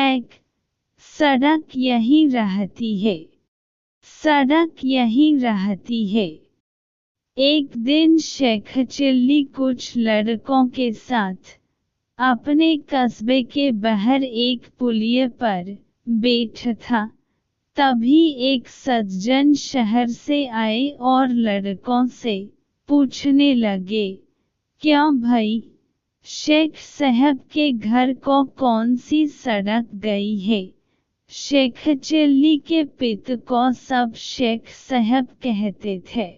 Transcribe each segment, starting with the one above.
शेख, सड़क यहीं रहती है, सड़क यहीं रहती है। एक दिन शेख चिल्ली कुछ लड़कों के साथ अपने कस्बे के बाहर एक पुलिये पर बैठा था। तभी एक सज्जन शहर से आए और लड़कों से पूछने लगे, क्यों भाई, शेख साहब के घर को कौन सी सड़क गई है? शेख चिल्ली के पिता को सब शेख साहब कहते थे।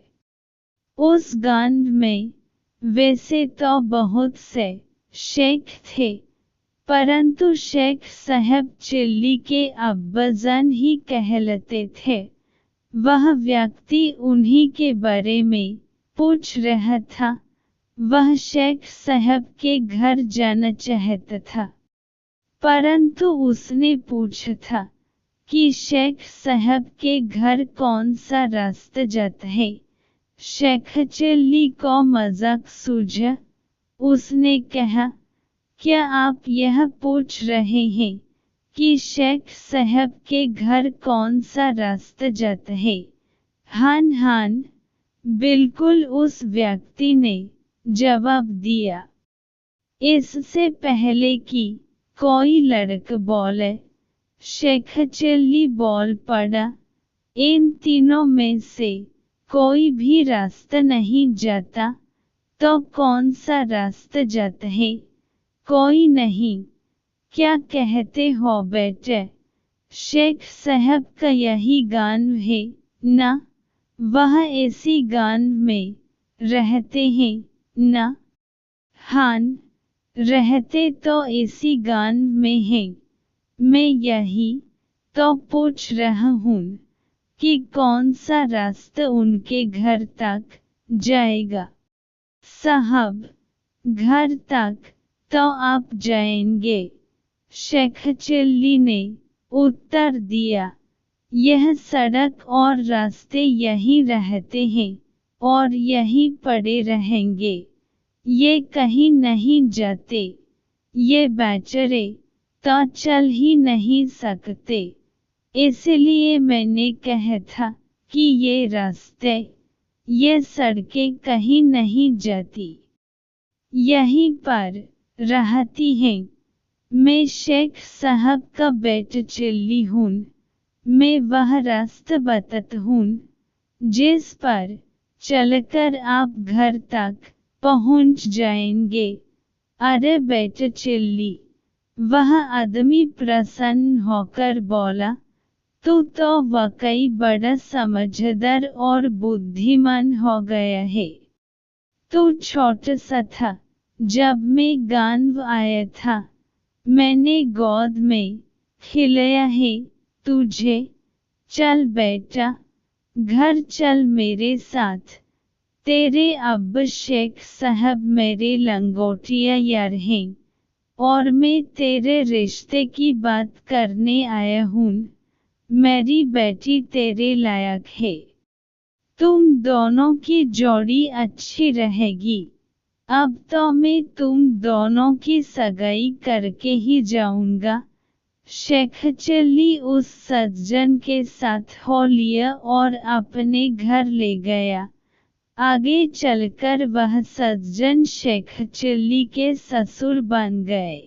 उस गांव में वैसे तो बहुत से शेख थे, परंतु शेख साहब चिल्ली के अब्बाजान ही कहलाते थे। वह व्यक्ति उन्हीं के बारे में पूछ रहा था। वह शेख साहब के घर जाना चाहता था, परंतु उसने पूछा था कि शेख साहब के घर कौन सा रास्ता जाता है। शेख चिल्ली को मजाक सूझा। उसने कहा, क्या आप यह पूछ रहे हैं कि शेख साहब के घर कौन सा रास्ता जाता है? हाँ हाँ, बिल्कुल, उस व्यक्ति ने जवाब दिया। इससे पहले कि कोई लड़का बोले, शेख चिल्ली बोल पड़ा, इन तीनों में से कोई भी रास्ता नहीं जाता, तो कौन सा रास्ता जाता है? कोई नहीं। क्या कहते हो बेटे? शेख साहब का यही गांव है ना? वह इसी गांव में रहते हैं ना? हाँ, रहते तो इसी गांव में हैं। मैं यही तो पूछ रहा हूँ कि कौन सा रास्ता उनके घर तक जाएगा। साहब, घर तक तो आप जाएंगे, शेख चिल्ली ने उत्तर दिया। यह सड़क और रास्ते यहीं रहते हैं और यहीं पड़े रहेंगे, ये कहीं नहीं जाते। ये बेचारे तो चल ही नहीं सकते, इसलिए मैंने कहा था कि ये रास्ते, ये सड़कें कहीं नहीं जाती, यहीं पर रहती हैं। मैं शेख साहब का बेटा चिल्ली हूँ। मैं वह रास्ता बताता हूँ जिस पर चलकर आप घर तक पहुँच जाएंगे। अरे बेटा चिल्ली, वह आदमी प्रसन्न होकर बोला, तू तो वाकई बड़ा समझदार और बुद्धिमान हो गया है। तू छोटा सा था जब मैं गांव आया था, मैंने गोद में खिलाया है तुझे। चल बेटा, घर चल मेरे साथ। तेरे अब्बा शेख साहब मेरे लंगोटिया यार हैं और मैं तेरे रिश्ते की बात करने आया हूँ। मेरी बेटी तेरे लायक है, तुम दोनों की जोड़ी अच्छी रहेगी। अब तो मैं तुम दोनों की सगाई करके ही जाऊंगा। शेख चिल्ली उस सज्जन के साथ हो लिया और अपने घर ले गया। आगे चलकर वह सज्जन शेख चिल्ली के ससुर बन गए।